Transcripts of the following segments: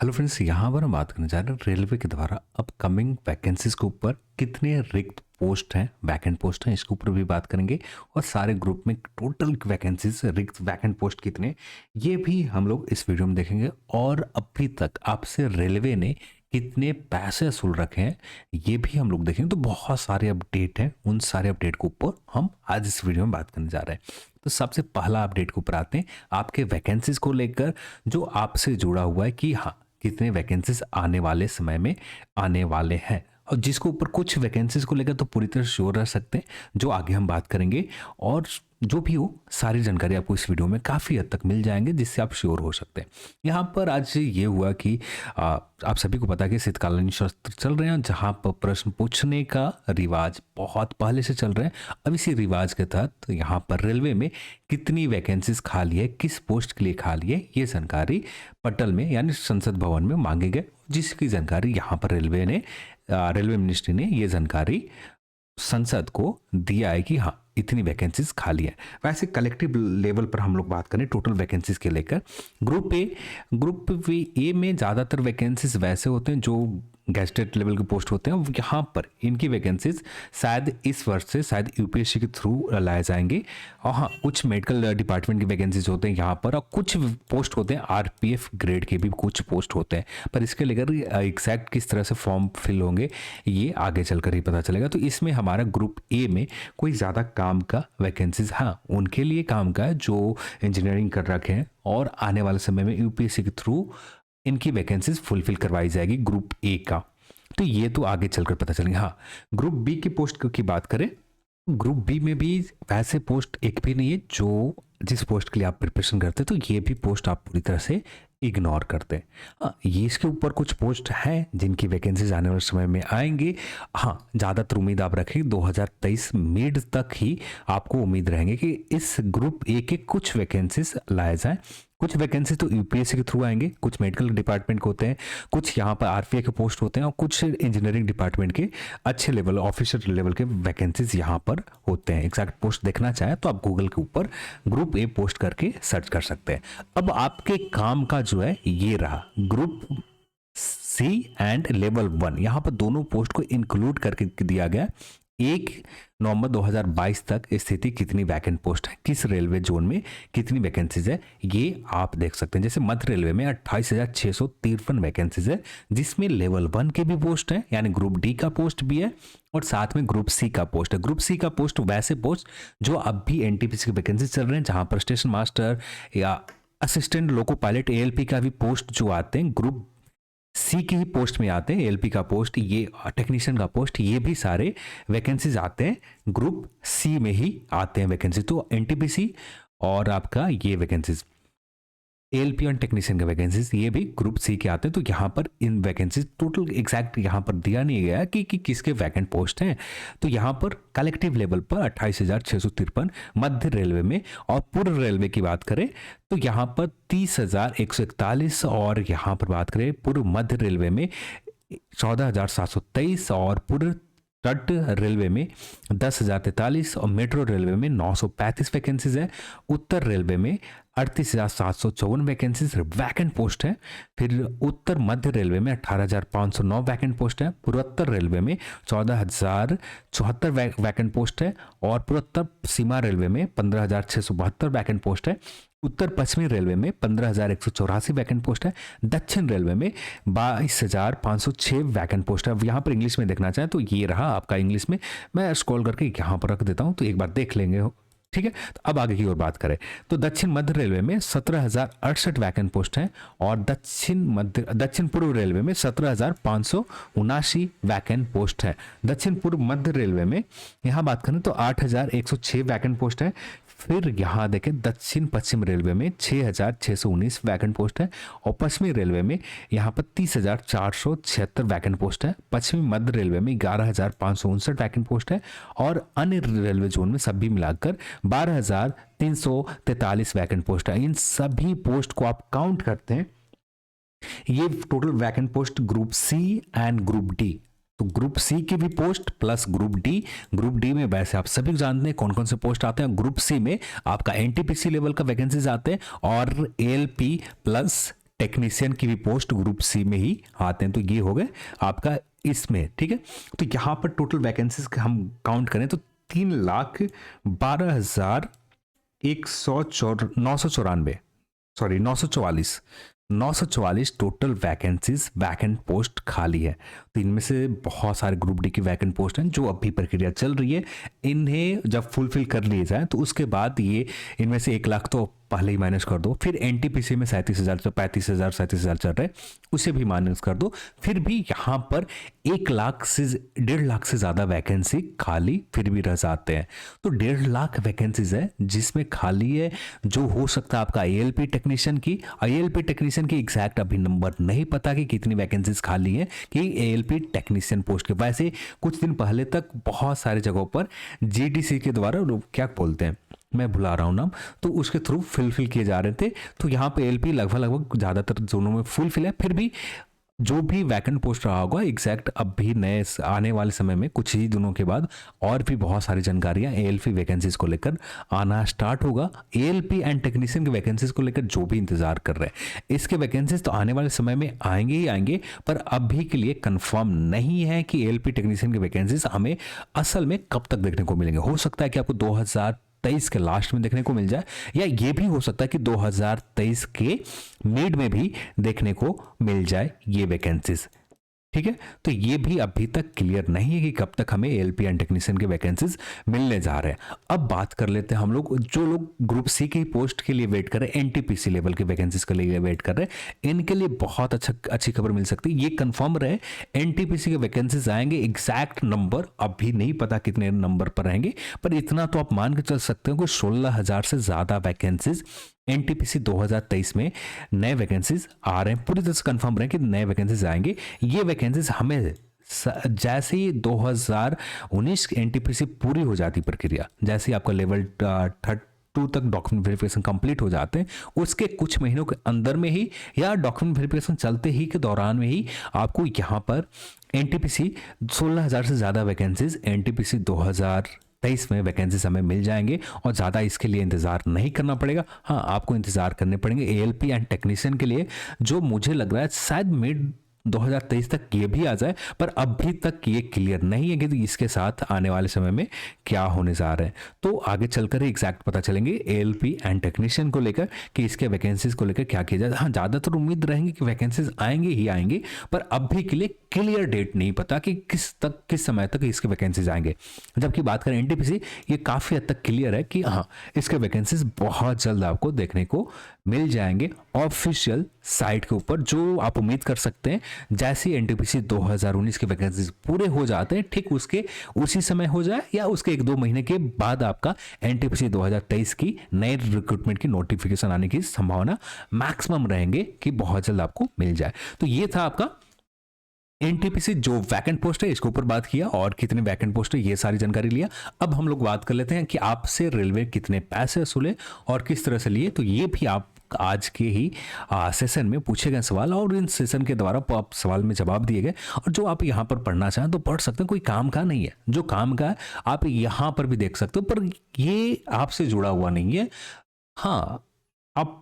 Hello friends, यहाँ पर हम बात करने जा रहे हैं रेलवे के द्वारा अपकमिंग वैकेंसीज के ऊपर कितने रिक्त पोस्ट हैं, वैकेंट पोस्ट हैं, इसके ऊपर भी बात करेंगे। और सारे ग्रुप में टोटल वैकेंसीज, रिक्त वैकेंट पोस्ट कितने, ये भी हम लोग इस वीडियो में देखेंगे। और अभी तक आपसे रेलवे ने कितने पैसे वसूल रखे हैं ये भी हम लोग देखेंगे। तो बहुत सारे अपडेट हैं, उन सारे अपडेट के ऊपर हम आज इस वीडियो में बात करने जा रहे हैं। तो सबसे पहला अपडेट के ऊपर आते हैं, आपके वैकेंसीज को लेकर जो आपसे जुड़ा हुआ है कि हाँ कितने वैकेंसीज आने वाले समय में आने वाले हैं। और जिसको ऊपर कुछ वैकेंसीज को लेकर तो पूरी तरह श्योर रह सकते हैं, जो आगे हम बात करेंगे। और जो भी हो सारी जानकारी आपको इस वीडियो में काफ़ी हद तक मिल जाएंगे, जिससे आप श्योर हो सकते हैं। यहाँ पर आज ये हुआ कि आप सभी को पता है कि शीतकालीन सत्र चल रहे हैं, जहाँ पर प्रश्न पूछने का रिवाज बहुत पहले से चल रहे हैं। अब इसी रिवाज के तहत यहाँ पर रेलवे में कितनी वैकेंसीज खाली है, किस पोस्ट के लिए खाली है, ये जानकारी पटल में यानी संसद भवन में मांगे गए, जिसकी जानकारी यहाँ पर रेलवे मिनिस्ट्री ने ये जानकारी संसद को दिया है कि हाँ इतनी वैकेंसीज खाली है। वैसे कलेक्टिव लेवल पर हम लोग बात करें टोटल वैकेंसीज के लेकर, ग्रुप ए में ज़्यादातर वैकेंसीज वैसे होते हैं जो गैजेटेड लेवल के पोस्ट होते हैं। यहाँ पर इनकी वैकेंसीज शायद इस वर्ष से शायद यूपीएससी के थ्रू लाए जाएंगे। और हाँ, कुछ मेडिकल डिपार्टमेंट की वैकेंसीज होते हैं यहाँ पर, और कुछ पोस्ट होते हैं आरपीएफ ग्रेड के भी कुछ पोस्ट होते हैं। पर इसके लेकर एग्जैक्ट किस तरह से फॉर्म फिल होंगे ये आगे चलकर ही पता चलेगा। तो इसमें हमारा ग्रुप ए में कोई ज़्यादा काम का वैकेंसीज हाँ उनके लिए काम का है जो इंजीनियरिंग कर रखे हैं, और आने वाले समय में यूपीएससी के थ्रू इनकी वैकेंसीज फुलफिल करवाई जाएगी ग्रुप ए का। तो ये तो आगे चलकर पता चलेंगे। हाँ, ग्रुप बी की पोस्ट की बात करें, ग्रुप बी में भी वैसे पोस्ट एक भी नहीं है जो जिस पोस्ट के लिए आप प्रिपरेशन करते हैं, तो ये भी पोस्ट आप पूरी तरह से इग्नोर करते हैं। हाँ, ये इसके ऊपर कुछ पोस्ट हैं जिनकी वैकेंसीज आने वाले समय में आएंगे। हाँ, ज़्यादातर उम्मीद आप रखें 2023 मिड तक ही आपको उम्मीद रहेंगे कि इस ग्रुप ए के कुछ वैकेंसीज लाए जाएं। कुछ वैकेंसी तो यूपीएससी के थ्रू आएंगे, कुछ मेडिकल डिपार्टमेंट के होते हैं, कुछ यहाँ पर आरपीए के पोस्ट होते हैं, और कुछ इंजीनियरिंग डिपार्टमेंट के अच्छे लेवल ऑफिसर लेवल के वैकेंसीज यहाँ पर होते हैं। एग्जैक्ट पोस्ट देखना चाहे तो आप गूगल के ऊपर ग्रुप ए पोस्ट करके सर्च कर सकते हैं। अब आपके काम का जो है ये रहा, ग्रुप सी एंड लेवल 1 यहाँ पर दोनों पोस्ट को इंक्लूड करके दिया गया। 1 नवंबर 2022 तक स्थिति कितनी वैकेंट पोस्ट है, किस रेलवे जोन में कितनी वैकेंसीज है, ये आप देख सकते हैं। जैसे मध्य रेलवे में 28,653 वैकेंसीज है, जिसमें लेवल 1 के भी पोस्ट है यानी ग्रुप डी का पोस्ट भी है, और साथ में ग्रुप सी का पोस्ट है। ग्रुप सी का पोस्ट वैसे पोस्ट जो अब भी एनटीपीसी की वैकेंसी चल रहे हैं, जहां पर स्टेशन मास्टर या असिस्टेंट लोको पायलट एएलपी का भी पोस्ट जो आते हैं ग्रुप सी की ही पोस्ट में आते हैं। एलपी का पोस्ट, ये टेक्नीशियन का पोस्ट, ये भी सारे वैकेंसीज आते हैं ग्रुप सी में ही आते हैं वैकेंसी। तो एनटीपीसी और आपका ये वैकेंसीज एलपी और टेक्नीशियन के वैकेंसीज ये भी ग्रुप सी के आते हैं। तो यहाँ पर इन वैकेंसीज टोटल एग्जैक्ट यहाँ पर दिया नहीं गया कि किसके वैकेंट पोस्ट हैं। तो यहाँ पर कलेक्टिव लेवल पर 28,653 मध्य रेलवे में, और पूर्व रेलवे की बात करें तो यहाँ पर 30,141, और यहाँ पर बात करें पूर्व मध्य रेलवे में 14,723, और पूर्व तट रेलवे में 10,043, और मेट्रो रेलवे में 935 वैकेंसीज है। उत्तर रेलवे में 38,754 वैकेंसीज वैकेंट पोस्ट है। फिर उत्तर मध्य रेलवे में 18,509 वैकेंट पोस्ट है। पूर्वोत्तर रेलवे में 14,074 वैकेंट पोस्ट है, और पूर्वोत्तर सीमा रेलवे में 15,672 वैकेंट पोस्ट है। उत्तर पश्चिमी रेलवे में 15,184 वैकेंट पोस्ट है। दक्षिण रेलवे में 22,506 वैकेंट पोस्ट है। यहाँ पर इंग्लिश में देखना चाहें तो ये रहा आपका इंग्लिश में, मैं स्क्रॉल करके यहाँ पर रख देता हूँ तो एक बार देख लेंगे। ठीक है, तो अब आगे की ओर बात करें तो दक्षिण मध्य रेलवे में 17,068 वैकेंट पोस्ट हैं, और दक्षिण पूर्व रेलवे में 17,579 वैकेंट पोस्ट है। दक्षिण पूर्व मध्य रेलवे में यहाँ बात करें तो 8,106 वैकेंट पोस्ट है। फिर यहाँ देखें दक्षिण पश्चिम रेलवे में 6,619 वैकेंट पोस्ट है, और पश्चिमी रेलवे में यहाँ पर 30,476 वैकेंट पोस्ट है। पश्चिमी मध्य रेलवे में 11,559 वैकेंट पोस्ट है, और अन्य रेलवे जोन में सभी मिलाकर 12,343 वैकेंट पोस्ट है। इन सभी पोस्ट को आप काउंट करते हैं, ये total vacant post group C and group D. तो ग्रुप सी की भी पोस्ट प्लस ग्रुप डी में वैसे आप सभी जानते हैं कौन कौन से पोस्ट आते हैं। ग्रुप सी में आपका एनटीपीसी लेवल का वैकेंसीज आते हैं, और एएलपी प्लस टेक्नीशियन की भी पोस्ट ग्रुप सी में ही आते हैं। तो ये हो गए आपका इसमें, ठीक है। तो यहाँ पर टोटल वैकेंसीज हम काउंट करें तो 3,12,194 sorry 944 total vacancies vacant post खाली है। तो इनमें से बहुत सारे ग्रुप डी की वैकेंट पोस्ट हैं जो अभी प्रक्रिया चल रही है। इन्हें जब फुलफिल कर लिए जाए तो उसके बाद ये इनमें से 1 लाख तो पहले ही माइनस कर दो, फिर एनटीपीसी में 37,000 तो 35,000 37,000 चल रहे, उसे भी माइनस कर दो, फिर भी यहाँ पर 1 लाख से 1.5 लाख से ज़्यादा वैकेंसी खाली फिर भी रह जाते हैं। तो 1.5 लाख वैकेंसीज है जिसमें खाली है, जो हो सकता है आपका ALP टेक्नीशियन की। ALP टेक्नीशियन की एग्जैक्ट अभी नंबर नहीं पता कि कितनी वैकेंसीज खाली है कि ALP टेक्नीशियन पोस्ट के। वैसे कुछ दिन पहले तक बहुत सारे जगहों पर GDC के द्वारा क्या बोलते हैं, मैं भुला रहा हूँ नाम, तो उसके थ्रू फिल किए जा रहे थे। तो यहाँ पे LP लगभग ज़्यादातर जोनों में फुलफिल है। फिर भी जो भी वैकेंट पोस्ट रहा होगा एग्जैक्ट अब भी नए आने वाले समय में कुछ ही दिनों के बाद और भी बहुत सारी जानकारियां ALP वैकेंसीज को लेकर आना स्टार्ट होगा। ALP एंड टेक्नीशियन की वैकेंसीज को लेकर जो भी इंतजार कर रहे हैं, इसके वैकेंसीज तो आने वाले समय में आएंगे ही आएंगे, पर अभी के लिए कंफर्म नहीं है कि ALP टेक्नीशियन की वैकेंसीज हमें असल में कब तक देखने को मिलेंगे। हो सकता है कि आपको 2023 के लास्ट में देखने को मिल जाए, या ये भी हो सकता है कि 2023 के मिड में भी देखने को मिल जाए ये वैकेंसीज, ठीक है। तो ये भी अभी तक क्लियर नहीं है कि कब तक हमें ALP एंड टेक्नीशियन के वैकेंसीज मिलने जा रहे हैं। अब बात कर लेते हैं हम लोग जो लोग ग्रुप सी की पोस्ट के लिए वेट कर रहे हैं, NTPC लेवल के वैकेंसीज के लिए वेट कर रहे हैं, इनके लिए बहुत अच्छी खबर मिल सकती है। ये कंफर्म रहे NTPC के वैकेंसीज आएंगे, एग्जैक्ट नंबर अभी नहीं पता कितने नंबर पर रहेंगे, पर इतना तो आप मान के चल सकते हो कि 16,000 से ज्यादा वैकेंसीज NTPC 2023 में नए वैकेंसीज आ रहे हैं। पूरी तरह से कंफर्म रहे कि नए वैकेंसीज आएंगे। ये वैकेंसीज हमें जैसे ही 2019 NTPC पूरी हो जाती प्रक्रिया, जैसे ही आपका लेवल 2 तक डॉक्यूमेंट वेरिफिकेशन कंप्लीट हो जाते हैं, उसके कुछ महीनों के अंदर में ही या डॉक्यूमेंट वेरिफिकेशन चलते ही के दौरान में ही आपको यहाँ पर NTPC 16,000 से ज़्यादा वैकेंसीज NTPC 2023 में वैकेंसीज हमें मिल जाएंगे और ज़्यादा इसके लिए इंतज़ार नहीं करना पड़ेगा। हाँ, आपको इंतज़ार करने पड़ेंगे ALP एंड टेक्नीशियन के लिए, जो मुझे लग रहा है शायद मिड 2023 तक ये भी आ जाए, पर अभी तक ये क्लियर नहीं है कि इसके साथ आने वाले समय में क्या होने जा रहा है। तो आगे चलकर ही एग्जैक्ट पता चलेंगे ALP एंड टेक्नीशियन को लेकर कि इसके वैकेंसीज को लेकर क्या किया जाए। हाँ, ज़्यादातर उम्मीद रहेंगे कि वैकेंसीज आएंगे ही आएंगे, पर अभी के लिए क्लियर डेट नहीं पता कि किस समय तक इसके वैकेंसीज आएंगे। जबकि बात करें NTPC, ये काफ़ी हद तक क्लियर है कि हाँ, इसके वैकेंसीज बहुत जल्द आपको देखने को मिल जाएंगे ऑफिशियल साइट के ऊपर, जो आप उम्मीद कर सकते हैं जैसे NTPC 2019 के वैकेंसीज पूरे हो जाते हैं, ठीक उसके उसी समय हो जाए या उसके 1-2 महीने के बाद आपका NTPC 2023 की नए रिक्रूटमेंट की नोटिफिकेशन आने की संभावना मैक्सिमम रहेंगे कि बहुत जल्द आपको मिल जाए। तो ये था आपका NTPC जो वैकेंट पोस्ट है इसके ऊपर बात किया, और कितने वैकेंट पोस्ट है ये सारी जानकारी लिया। अब हम लोग बात कर लेते हैं कि आपसे रेलवे कितने पैसे वसूले और किस तरह से लिए। तो ये भी आप आज के ही सेशन में पूछे गए सवाल, और इन सेशन के द्वारा आप सवाल में जवाब दिए गए, और जो आप यहाँ पर पढ़ना चाहें तो पढ़ सकते हैं। कोई काम का नहीं है, जो काम का है आप यहाँ पर भी देख सकते हो, पर ये आपसे जुड़ा हुआ नहीं है। हाँ, आप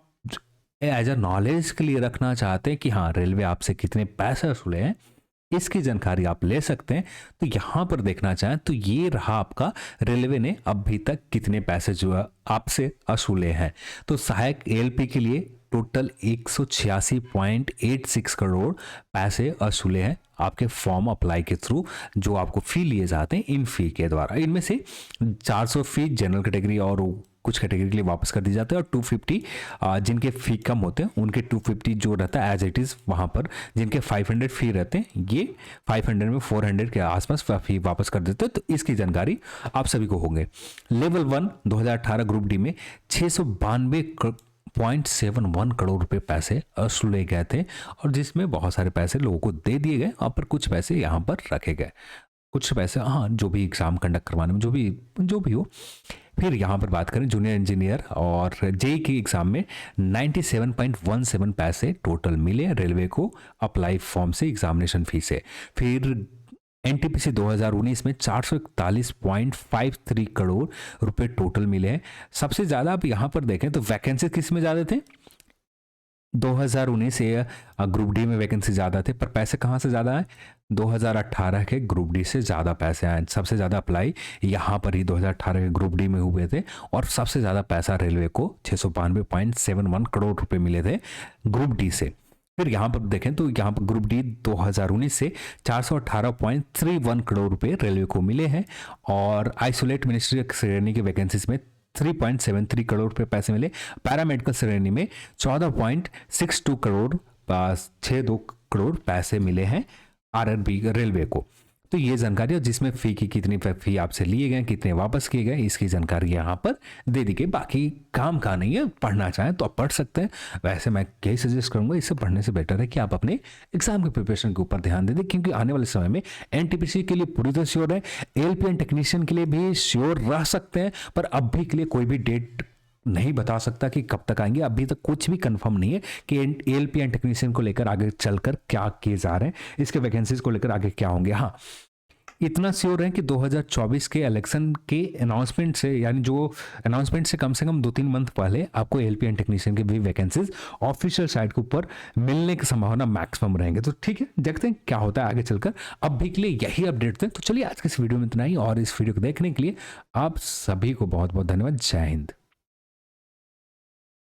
एज अ नॉलेज के लिए रखना चाहते हैं कि हाँ रेलवे आपसे कितने पैसे वसूले हैं, इसकी जानकारी आप ले सकते हैं। तो यहां पर देखना चाहें तो ये रहा आपका रेलवे ने अभी तक कितने पैसे जो है आपसे वसूले हैं। तो सहायक ALP के लिए टोटल 186.86 करोड़ पैसे वसूले हैं आपके फॉर्म अप्लाई के थ्रू, जो आपको फी लिए जाते हैं इन फी के द्वारा। इनमें से 400 फी जनरल कैटेगरी और कुछ कैटेगरी के लिए वापस कर दी जाते हैं, और 250 जिनके फ़ी कम होते हैं उनके 250 जो रहता है एज इट इज़ वहाँ पर, जिनके 500 फ़ी रहते हैं ये 500 में 400 के आसपास फ़ी वापस कर देते हैं। तो इसकी जानकारी आप सभी को होंगे। लेवल 1 2018 ग्रुप डी में 692.71 करोड़ रुपए पैसे वसूले गए थे, और जिसमें बहुत सारे पैसे लोगों को दे दिए गए, और पर कुछ पैसे यहाँ पर रखे गए, कुछ पैसे हाँ जो भी एग्ज़ाम कंडक्ट करवाने में जो भी हो। फिर यहाँ पर बात करें जूनियर इंजीनियर और JEE की एग्ज़ाम में 97.17 पैसे टोटल मिले रेलवे को अप्लाई फॉर्म से एग्जामिनेशन फी से। फिर NTPC 2019 में 441.53 करोड़ रुपए टोटल मिले हैं। सबसे ज़्यादा आप यहाँ पर देखें तो वैकेंसी किस में ज़्यादा थे, 2019 से ग्रुप डी में वैकेंसी ज़्यादा थे, पर पैसे कहाँ से ज़्यादा आए? 2018 के ग्रुप डी से ज़्यादा पैसे आए। सबसे ज़्यादा अप्लाई यहाँ पर ही 2018 के ग्रुप डी में हुए थे और सबसे ज़्यादा पैसा रेलवे को 692.71 करोड़ रुपए मिले थे ग्रुप डी से। फिर यहाँ पर देखें तो यहाँ पर ग्रुप डी 2019 से 418.31 करोड़ रुपए रेलवे को मिले हैं और आइसोलेट मिनिस्ट्री श्रेणी की वैकेंसीज में 3.73 करोड़ रुपए पैसे मिले। पैरामेडिकल श्रेणी में 14.62 करोड़ 62 करोड़ पैसे मिले हैं आरआरबी रेलवे को। तो ये जानकारी, जिसमें फ़ी की कितनी फ़ी आपसे लिए गए, कितने वापस किए गए, इसकी जानकारी यहाँ पर दे दी गई। बाकी काम का नहीं है, पढ़ना चाहें तो आप पढ़ सकते हैं। वैसे मैं यही सजेस्ट करूँगा, इससे पढ़ने से बेटर है कि आप अपने एग्जाम के प्रिपरेशन के ऊपर ध्यान दे दें, क्योंकि आने वाले समय में एनटीपीसी के लिए पूरी तरह श्योर है, एलपीएन टेक्नीशियन के लिए भी श्योर रह सकते हैं, पर अभी के लिए कोई भी डेट नहीं बता सकता कि कब तक आएंगे। अभी तक कुछ भी कंफर्म नहीं है कि एएलपी एंड टेक्नीशियन को लेकर आगे चलकर क्या किए जा रहे हैं, इसके वैकेंसीज को लेकर आगे क्या होंगे। हाँ, इतना श्योर है कि 2024 के इलेक्शन के अनाउंसमेंट से, यानी जो अनाउंसमेंट से कम 2-3 मंथ पहले आपको एएलपी एंड टेक्नीशियन के भी वैकेंसीज ऑफिशियल साइट के ऊपर मिलने की संभावना मैक्सिमम रहेंगे। तो ठीक है, देखते हैं क्या होता है आगे चलकर। अब भी के लिए यही अपडेट थे। तो चलिए आज के इस वीडियो में इतना ही, और इस वीडियो को देखने के लिए आप सभी को बहुत बहुत धन्यवाद। जय हिंद।